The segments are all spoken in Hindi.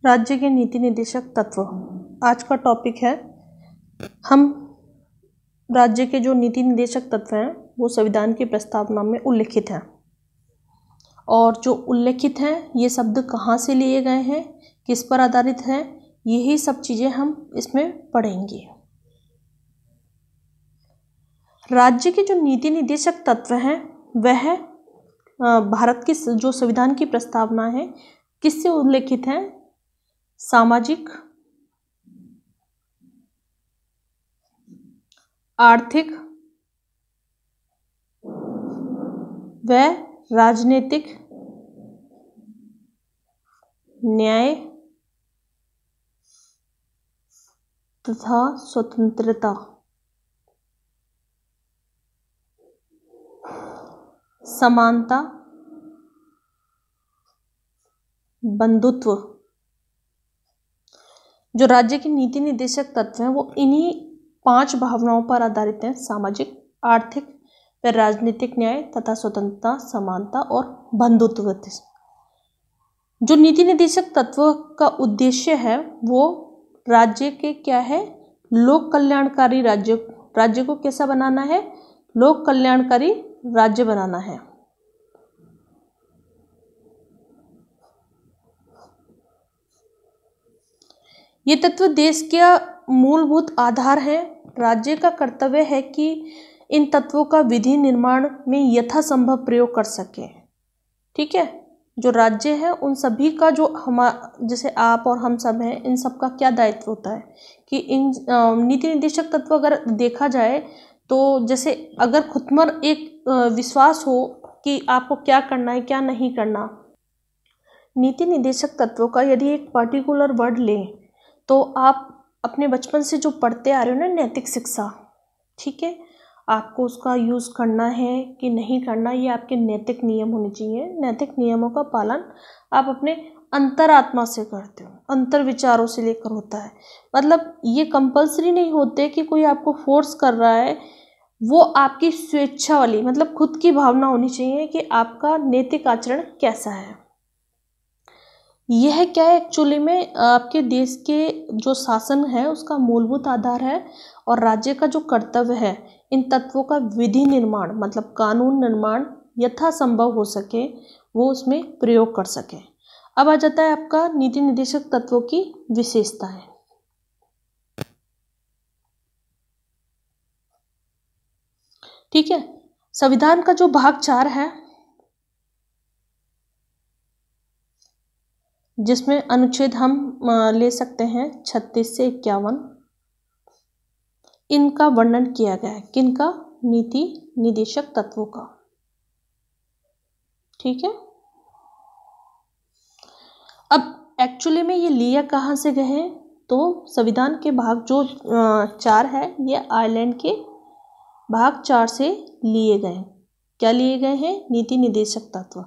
राज्य के नीति निर्देशक तत्व आज का टॉपिक है। हम राज्य के जो नीति निर्देशक तत्व हैं वो संविधान की प्रस्तावना में उल्लिखित हैं, और जो उल्लिखित हैं ये शब्द कहाँ से लिए गए हैं, किस पर आधारित हैं, यही सब चीज़ें हम इसमें पढ़ेंगे। राज्य के जो नीति निर्देशक तत्व हैं वह भारत की जो संविधान की प्रस्तावना है किससे उल्लिखित है? सामाजिक, आर्थिक व राजनीतिक न्याय तथा स्वतंत्रता, समानता, बंधुत्व। जो राज्य के नीति निर्देशक तत्व हैं वो इन्हीं 5 भावनाओं पर आधारित हैं: सामाजिक, आर्थिक व राजनीतिक न्याय तथा स्वतंत्रता, समानता और बंधुत्व। जो नीति निर्देशक तत्व का उद्देश्य है वो राज्य के क्या है? लोक कल्याणकारी राज्य को कैसा बनाना है? लोक कल्याणकारी राज्य बनाना है। ये तत्व देश का मूलभूत आधार है। राज्य का कर्तव्य है कि इन तत्वों का विधि निर्माण में यथासंभव प्रयोग कर सके। ठीक है, जो राज्य है उन सभी का जो जैसे आप और हम सब हैं, इन सब का क्या दायित्व होता है कि इन नीति निर्देशक तत्व अगर देखा जाए तो जैसे अगर खुद पर एक विश्वास हो कि आपको क्या करना है क्या नहीं करना। नीति निर्देशक तत्वों का यदि एक पर्टिकुलर वर्ड लें तो आप अपने बचपन से जो पढ़ते आ रहे हो ना, नैतिक शिक्षा, ठीक है, आपको उसका यूज़ करना है कि नहीं करना, ये आपके नैतिक नियम होने चाहिए। नैतिक नियमों का पालन आप अपने अंतरात्मा से करते हो, अंतर विचारों से लेकर होता है। मतलब ये कंपल्सरी नहीं होते कि कोई आपको फोर्स कर रहा है, वो आपकी स्वेच्छा वाली, मतलब खुद की भावना होनी चाहिए कि आपका नैतिक आचरण कैसा है। यह क्या है? एक्चुअली में आपके देश के जो शासन है उसका मूलभूत आधार है, और राज्य का जो कर्तव्य है इन तत्वों का विधि निर्माण मतलब कानून निर्माण यथासंभव हो सके वो उसमें प्रयोग कर सके। अब आ जाता है आपका नीति निर्देशक तत्वों की विशेषताएं। ठीक है, संविधान का जो भाग 4 है जिसमें अनुच्छेद हम ले सकते हैं 36 से 51, इनका वर्णन किया गया है। किनका? नीति निर्देशक तत्वों का। ठीक है, अब एक्चुअली में ये लिया कहाँ से गए हैं? तो संविधान के भाग जो 4 है ये आयरलैंड के भाग 4 से लिए गए। क्या लिए गए हैं? नीति निर्देशक तत्व।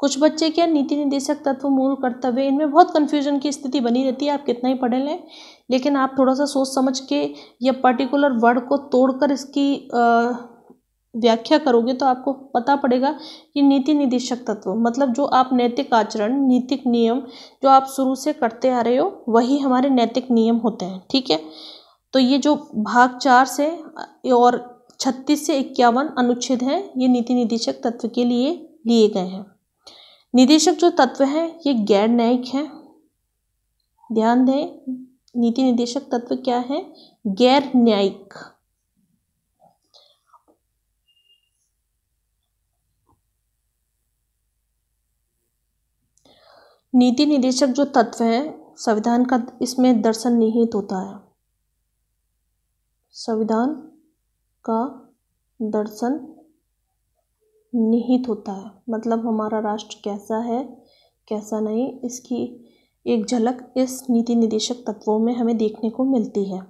कुछ बच्चे क्या नीति निर्देशक तत्व मूल कर्तव्य, इनमें बहुत कन्फ्यूजन की स्थिति बनी रहती है, आप कितना ही पढ़े लें, लेकिन आप थोड़ा सा सोच समझ के या पर्टिकुलर वर्ड को तोड़कर इसकी व्याख्या करोगे तो आपको पता पड़ेगा कि नीति निर्देशक तत्व मतलब जो आप नैतिक आचरण, नैतिक नियम जो आप शुरू से करते आ रहे हो वही हमारे नैतिक नियम होते हैं। ठीक है, तो ये जो भाग 4 से और 36 से 51 अनुच्छेद हैं ये नीति निर्देशक तत्व के लिए लिए गए हैं। निर्देशक जो तत्व हैं ये गैर न्यायिक हैं। ध्यान दें, नीति निर्देशक तत्व क्या है? गैर न्यायिक। नीति निर्देशक जो तत्व है संविधान का, इसमें दर्शन निहित होता है। संविधान का दर्शन निहित होता है, मतलब हमारा राष्ट्र कैसा है कैसा नहीं, इसकी एक झलक इस नीति निर्देशक तत्वों में हमें देखने को मिलती है।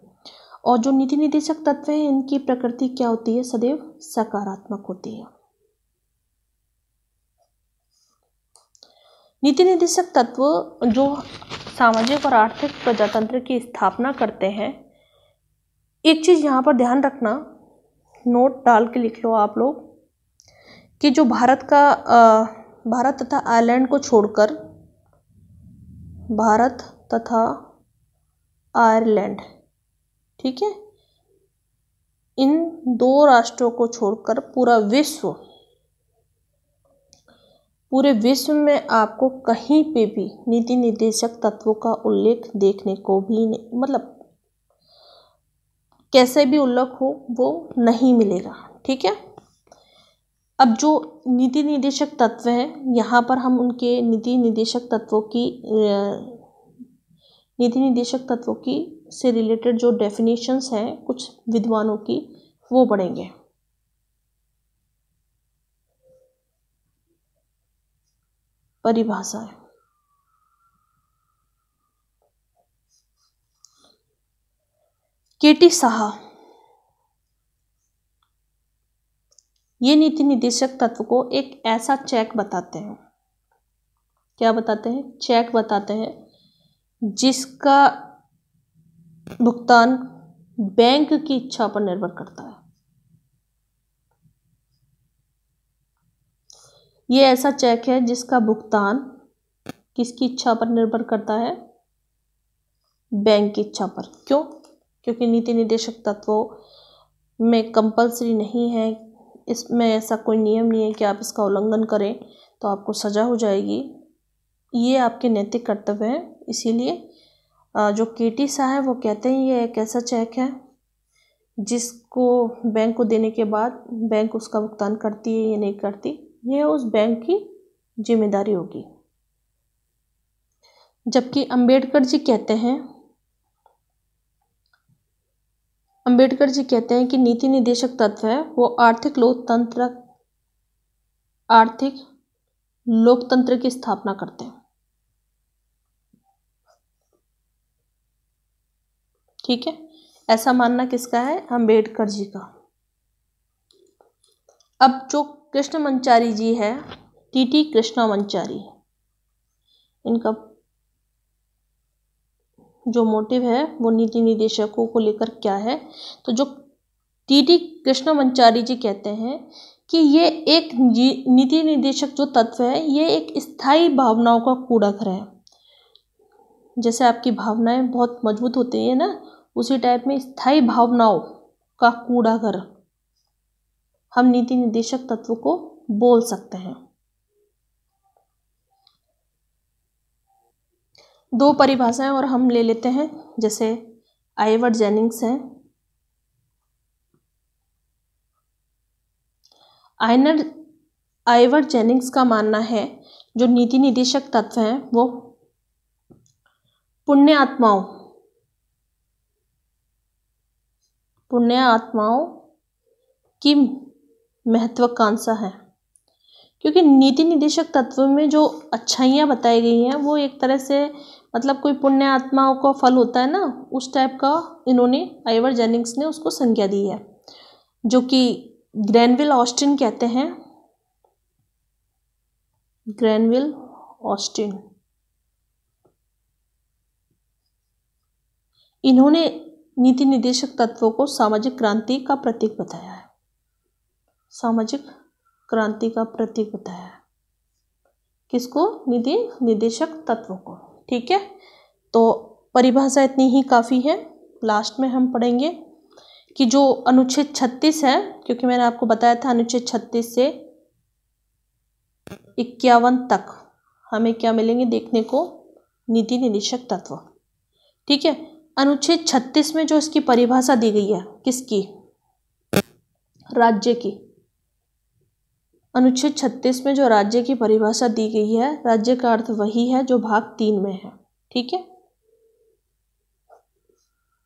और जो नीति निर्देशक तत्व हैं इनकी प्रकृति क्या होती है? सदैव सकारात्मक होती है। नीति निर्देशक तत्व जो सामाजिक और आर्थिक प्रजातंत्र की स्थापना करते हैं। एक चीज़ यहाँ पर ध्यान रखना, नोट डाल के लिख लो आप लोग कि जो भारत तथा आयरलैंड को छोड़कर भारत तथा आयरलैंड, ठीक है, इन 2 राष्ट्रों को छोड़कर पूरे विश्व में आपको कहीं पे भी नीति निर्देशक तत्वों का उल्लेख देखने को भी नहीं, मतलब कैसे भी उल्लेख हो वो नहीं मिलेगा, ठीक है। अब जो नीति निर्देशक तत्व हैं, यहाँ पर हम उनके नीति निर्देशक तत्वों की से रिलेटेड जो डेफिनेशंस हैं कुछ विद्वानों की, वो पढ़ेंगे। परिभाषाएं, केटी साहा ये नीति निर्देशक तत्व को एक ऐसा चेक बताते हैं, क्या बताते हैं, चेक बताते हैं, जिसका भुगतान बैंक की इच्छा पर निर्भर करता है। ये ऐसा चेक है जिसका भुगतान किसकी इच्छा पर निर्भर करता है, बैंक की इच्छा पर। क्यों? क्योंकि नीति निर्देशक तत्वों में कंपल्सरी नहीं है, इसमें ऐसा कोई नियम नहीं है कि आप इसका उल्लंघन करें तो आपको सजा हो जाएगी। ये आपके नैतिक कर्तव्य है। इसीलिए जो केटी साहा है वो कहते हैं ये एक ऐसा चेक है जिसको बैंक को देने के बाद बैंक उसका भुगतान करती है या नहीं करती, ये उस बैंक की जिम्मेदारी होगी। जबकि अंबेडकर जी कहते हैं कि नीति निर्देशक तत्व है वो आर्थिक लोकतंत्र की स्थापना करते हैं, ठीक है। ऐसा मानना किसका है, अंबेडकर जी का। अब जो कृष्णमाचारी जी है, टीटी कृष्णमाचारी, इनका जो मोटिव है वो नीति निर्देशकों को लेकर क्या है, तो जो टीटी कृष्णमाचारी जी कहते हैं कि ये एक नीति निर्देशक जो तत्व है ये एक स्थायी भावनाओं का कूड़ाघर है। जैसे आपकी भावनाएं बहुत मजबूत होती है ना, उसी टाइप में स्थायी भावनाओं का कूड़ाघर हम नीति निर्देशक तत्व को बोल सकते हैं। 2 परिभाषाएं और हम ले लेते हैं, जैसे आइवर जेनिंग्स है। आइवर जेनिंग्स का मानना है जो नीति निर्देशक तत्व हैं वो पुण्य आत्माओं की महत्वाकांक्षा है। क्योंकि नीति निर्देशक तत्व में जो अच्छाइयाँ बताई गई हैं वो एक तरह से मतलब कोई पुण्य आत्माओं का फल होता है ना, उस टाइप का इन्होंने आइवर जेनिंग्स ने उसको संज्ञा दी है, जो कि ग्रैनविल ऑस्टिन कहते हैं। ग्रैनविल ऑस्टिन इन्होंने नीति निर्देशक तत्वों को सामाजिक क्रांति का प्रतीक बताया है। सामाजिक क्रांति का प्रतीक बताया है किसको, नीति निर्देशक तत्वों को, ठीक है। तो परिभाषा इतनी ही काफ़ी है। लास्ट में हम पढ़ेंगे कि जो अनुच्छेद 36 है, क्योंकि मैंने आपको बताया था अनुच्छेद 36 से 51 तक हमें क्या मिलेंगे देखने को, नीति निर्देशक तत्व, ठीक है। अनुच्छेद 36 में जो इसकी परिभाषा दी गई है, किसकी, राज्य की। अनुच्छेद 36 में जो राज्य की परिभाषा दी गई है, राज्य का अर्थ वही है जो भाग 3 में है, ठीक है।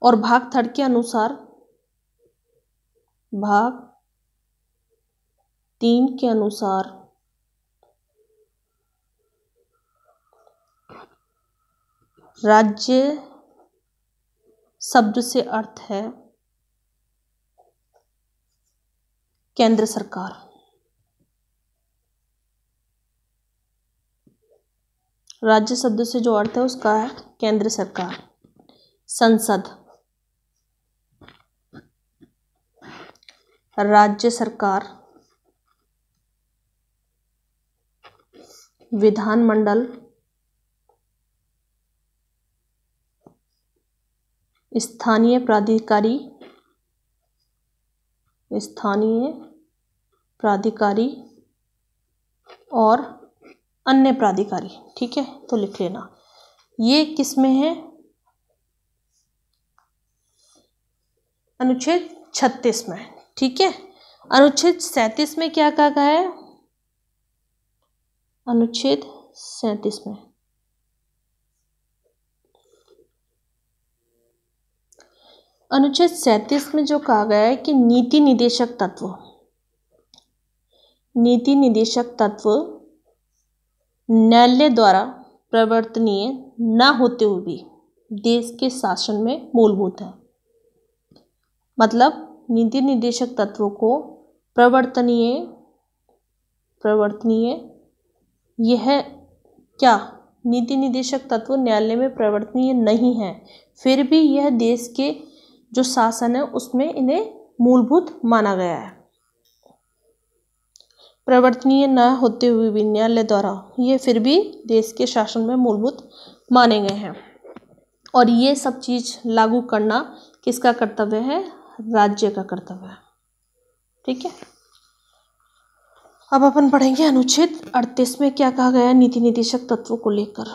और भाग 3 के अनुसार, भाग 3 के अनुसार राज्य शब्द से अर्थ है केंद्र सरकार। राज्य शब्द से जो अर्थ है उसका है केंद्र सरकार, संसद, राज्य सरकार, विधानमंडल, स्थानीय प्राधिकारी, स्थानीय प्राधिकारी और अन्य प्राधिकारी। ठीक है, तो लिख लेना। ये किस में है? अनुच्छेद 36 में। ठीक है, अनुच्छेद 37 में क्या कहा गया है? अनुच्छेद 37 में अनुच्छेद 37 में जो कहा गया है कि नीति निदेशक तत्व, नीति निदेशक तत्व न्यायालय द्वारा प्रवर्तनीय न होते हुए भी देश के शासन में मूलभूत है। मतलब नीति निदेशक तत्वों को प्रवर्तनीय यह क्या, नीति निदेशक तत्व न्यायालय में प्रवर्तनीय नहीं है, फिर भी यह देश के जो शासन है उसमें इन्हें मूलभूत माना गया है। प्रवर्तनीय न होते हुए भी न्यायालय द्वारा ये फिर भी देश के शासन में मूलभूत माने गए हैं। और ये सब चीज लागू करना किसका कर्तव्य है? राज्य का कर्तव्य है। ठीक है, अब अपन पढ़ेंगे अनुच्छेद 38 में क्या कहा गया है नीति निदेशक तत्वों को लेकर।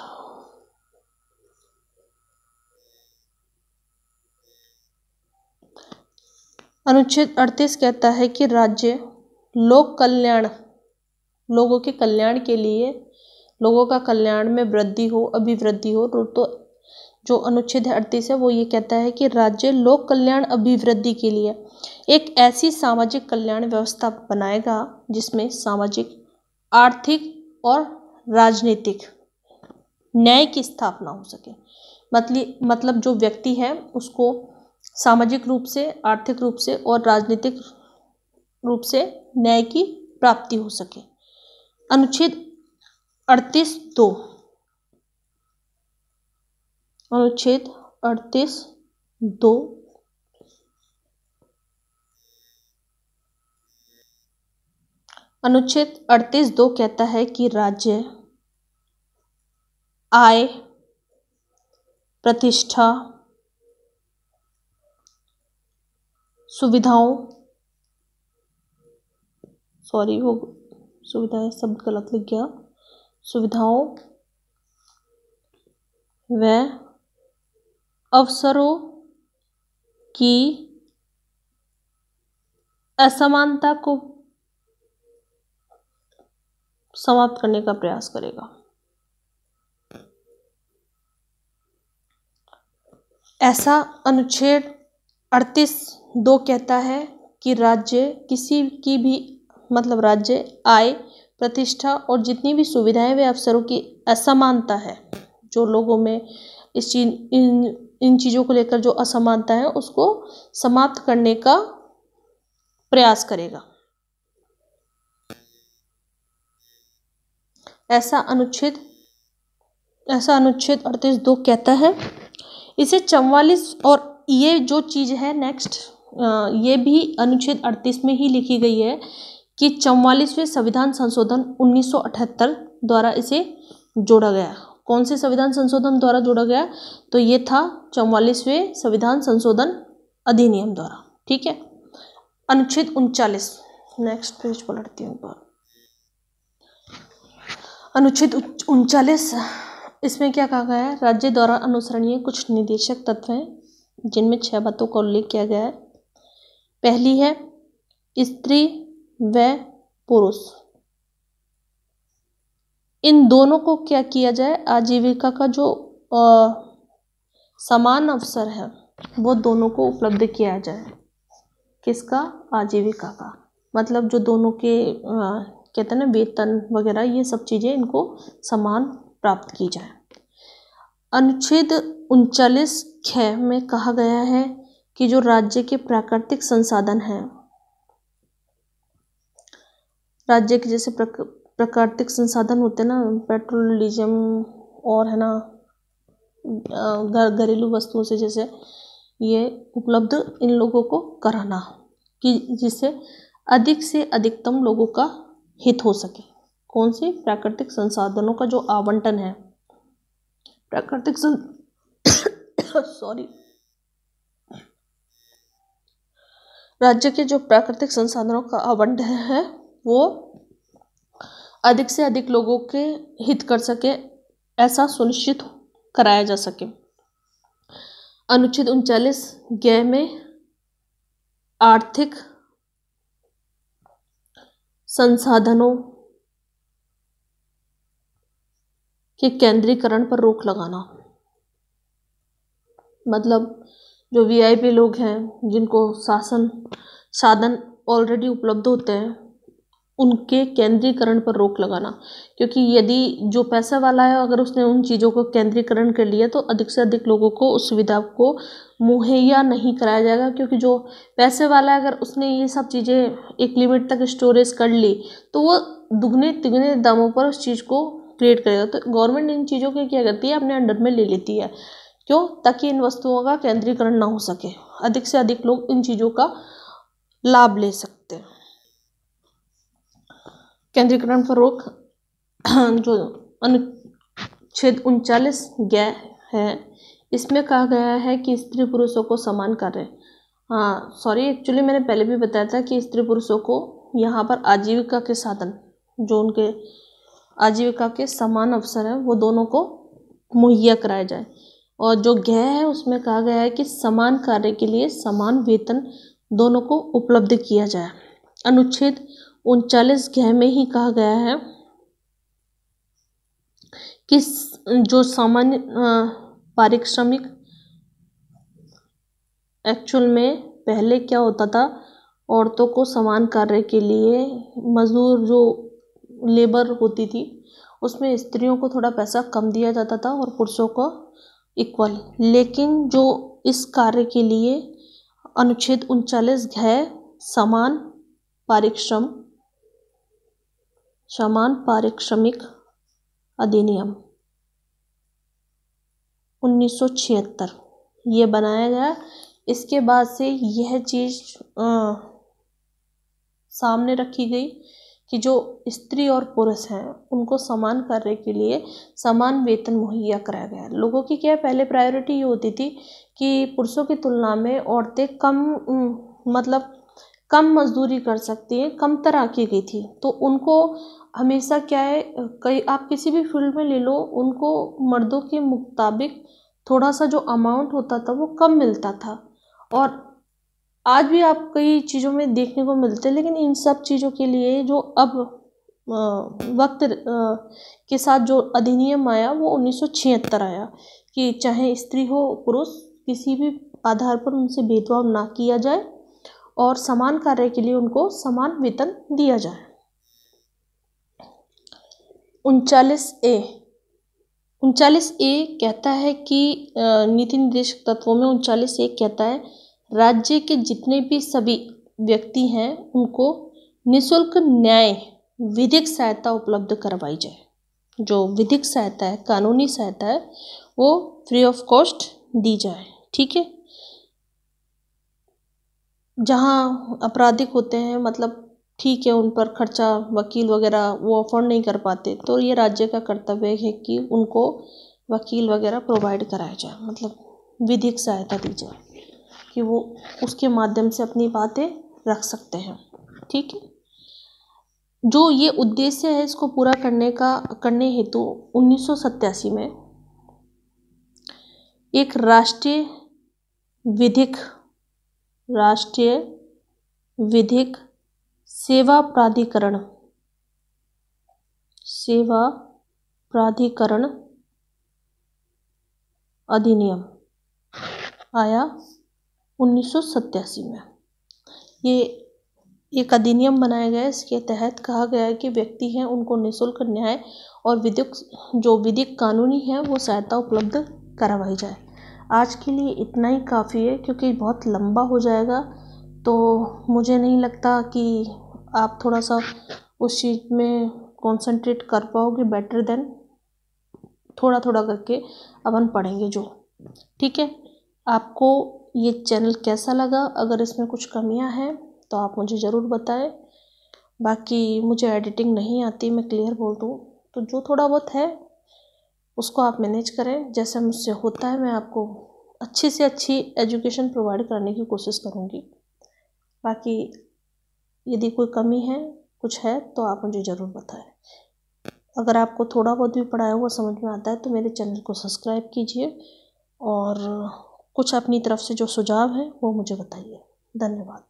अनुच्छेद 38 कहता है कि राज्य लोक कल्याण, लोगों के कल्याण के लिए, लोगों का कल्याण में वृद्धि हो, अभिवृद्धि हो, तो जो अनुच्छेद 38 है वो ये कहता है कि राज्य लोक कल्याण अभिवृद्धि के लिए एक ऐसी सामाजिक कल्याण व्यवस्था बनाएगा जिसमें सामाजिक, आर्थिक और राजनीतिक न्याय की स्थापना हो सके। मतलब जो व्यक्ति है उसको सामाजिक रूप से, आर्थिक रूप से और राजनीतिक रूप से न्याय की प्राप्ति हो सके। अनुच्छेद 38(2), अनुच्छेद 38(2) अनुच्छेद 38(2) कहता है कि राज्य आय, प्रतिष्ठा, सुविधाएं शब्द गलत लिख गया, सुविधाओं व अवसरों की असमानता को समाप्त करने का प्रयास करेगा। ऐसा अनुच्छेद 38(2) कहता है कि राज्य किसी की भी, मतलब राज्य आय, प्रतिष्ठा और जितनी भी सुविधाएं व अवसरों की असमानता है, जो लोगों में इन चीज़ों को लेकर जो असमानता है उसको समाप्त करने का प्रयास करेगा। ऐसा अनुच्छेद 38(2) कहता है। इसे 44 और ये जो चीज़ है नेक्स्ट, ये भी अनुच्छेद 38 में ही लिखी गई है कि 44वें संविधान संशोधन 1978 द्वारा इसे जोड़ा गया। कौन से संविधान संशोधन द्वारा जोड़ा गया? तो ये था 44वें संविधान संशोधन अधिनियम द्वारा। ठीक है, अनुच्छेद 39, नेक्स्ट पेज पलटती हूँ पर। अनुच्छेद 39, इसमें क्या कहा गया है? राज्य द्वारा अनुसरणीय कुछ निदेशक तत्व हैं जिनमें 6 बातों का उल्लेख किया गया है। पहली है स्त्री व पुरुष, इन दोनों को क्या किया जाए? आजीविका का जो समान अवसर है वो दोनों को उपलब्ध किया जाए। किसका? आजीविका का। मतलब जो दोनों के कहते हैं ना वेतन वगैरह, ये सब चीज़ें इनको समान प्राप्त की जाए। अनुच्छेद 39(ख) में कहा गया है कि जो राज्य के प्राकृतिक संसाधन हैं, राज्य के जैसे प्राकृतिक संसाधन होते हैं ना, पेट्रोल, डीजल और है ना घरेलू वस्तुओं से, जैसे ये उपलब्ध इन लोगों को कराना कि जिससे अधिक से अधिकतम लोगों का हित हो सके। कौन से? प्राकृतिक संसाधनों का जो आवंटन है, प्राकृतिक राज्य के जो प्राकृतिक संसाधनों का आवंटन है वो अधिक से अधिक लोगों के हित कर सके, ऐसा सुनिश्चित कराया जा सके। अनुच्छेद 39 ग में आर्थिक संसाधनों के केंद्रीकरण पर रोक लगाना, मतलब जो वीआईपी लोग हैं जिनको साधन ऑलरेडी उपलब्ध होते हैं उनके केंद्रीकरण पर रोक लगाना, क्योंकि यदि जो पैसा वाला है अगर उसने उन चीज़ों को केंद्रीकरण कर लिया तो अधिक से अधिक लोगों को उस सुविधा को मुहैया नहीं कराया जाएगा, क्योंकि जो पैसे वाला है अगर उसने ये सब चीज़ें एक लिमिट तक स्टोरेज कर ली तो वो दुगने तिगने दामों पर उस चीज़ को क्रिएट करेगा। तो गवर्नमेंट इन चीज़ों के क्या करती है, अपने अंडर में ले लेती है। क्यों? ताकि इन वस्तुओं का केंद्रीकरण ना हो सके, अधिक से अधिक लोग इन चीज़ों का लाभ ले सकते हैं। केंद्रीकरण पर रोक जो अनुच्छेद 39 ग है इसमें कहा गया है कि स्त्री पुरुषों को समान कार्य, एक्चुअली मैंने पहले भी बताया था कि स्त्री पुरुषों को यहाँ पर आजीविका के साधन, जो उनके आजीविका के समान अवसर है वो दोनों को मुहैया कराया जाए। और जो ग है उसमें कहा गया है कि समान कार्य के लिए समान वेतन दोनों को उपलब्ध किया जाए। अनुच्छेद 39 ग में ही कहा गया है कि जो सामान्य पारिश्रमिक, एक्चुअल में पहले क्या होता था, औरतों को समान कार्य के लिए मजदूर जो लेबर होती थी उसमें स्त्रियों को थोड़ा पैसा कम दिया जाता था और पुरुषों को इक्वल, लेकिन जो इस कार्य के लिए अनुच्छेद 39 ग समान पारिश्रमिक अधिनियम 1976 ये बनाया गया। इसके बाद से यह चीज़ सामने रखी गई कि जो स्त्री और पुरुष हैं उनको समान कार्य के लिए समान वेतन मुहैया कराया गया। लोगों की क्या पहले प्रायोरिटी ये होती थी कि पुरुषों की तुलना में औरतें कम मजदूरी कर सकती हैं, कम तरह की गई थी, तो उनको हमेशा क्या है, आप किसी भी फील्ड में ले लो, उनको मर्दों के मुताबिक थोड़ा सा जो अमाउंट होता था वो कम मिलता था। और आज भी आप कई चीज़ों में देखने को मिलते हैं, लेकिन इन सब चीज़ों के लिए जो अब वक्त के साथ जो अधिनियम आया वो 1976 आया कि चाहे स्त्री हो पुरुष, किसी भी आधार पर उनसे भेदभाव ना किया जाए और समान कार्य के लिए उनको समान वेतन दिया जाए। 39A कहता है कि नीति निर्देशक तत्वों में 39A कहता है राज्य के जितने भी सभी व्यक्ति हैं उनको निःशुल्क न्याय विधिक सहायता उपलब्ध करवाई जाए। जो विधिक सहायता है, कानूनी सहायता है, वो फ्री ऑफ कॉस्ट दी जाए। ठीक है, जहाँ अपराधिक होते हैं, मतलब ठीक है उन पर खर्चा वकील वगैरह वो अफोर्ड नहीं कर पाते, तो ये राज्य का कर्तव्य है कि उनको वकील वगैरह प्रोवाइड कराया जाए, मतलब विधिक सहायता दी जाए कि वो उसके माध्यम से अपनी बातें रख सकते हैं। ठीक है, जो ये उद्देश्य है इसको पूरा करने हेतु 1987 में एक राष्ट्रीय विधिक सेवा प्राधिकरण अधिनियम आया 1987 में। ये एक अधिनियम बनाया गया, इसके तहत कहा गया है कि व्यक्ति हैं उनको निःशुल्क न्याय और विधिक कानूनी है वो सहायता उपलब्ध करवाई जाए। आज के लिए इतना ही काफ़ी है, क्योंकि बहुत लंबा हो जाएगा, तो मुझे नहीं लगता कि आप थोड़ा सा उस चीज़ में कंसंट्रेट कर पाओगे बेटर देन थोड़ा थोड़ा करके अपन पढ़ेंगे जो। ठीक है, आपको ये चैनल कैसा लगा? अगर इसमें कुछ कमियां हैं तो आप मुझे ज़रूर बताएं। बाकी मुझे एडिटिंग नहीं आती, मैं क्लियर बोल दूँ, तो जो थोड़ा बहुत है उसको आप मैनेज करें। जैसे मुझसे होता है मैं आपको अच्छी से अच्छी एजुकेशन प्रोवाइड करने की कोशिश करूँगी। बाकी यदि कोई कमी है, कुछ है, तो आप मुझे ज़रूर बताएं। अगर आपको थोड़ा बहुत भी पढ़ाया हुआ समझ में आता है तो मेरे चैनल को सब्सक्राइब कीजिए और कुछ अपनी तरफ से जो सुझाव है वो मुझे बताइए। धन्यवाद।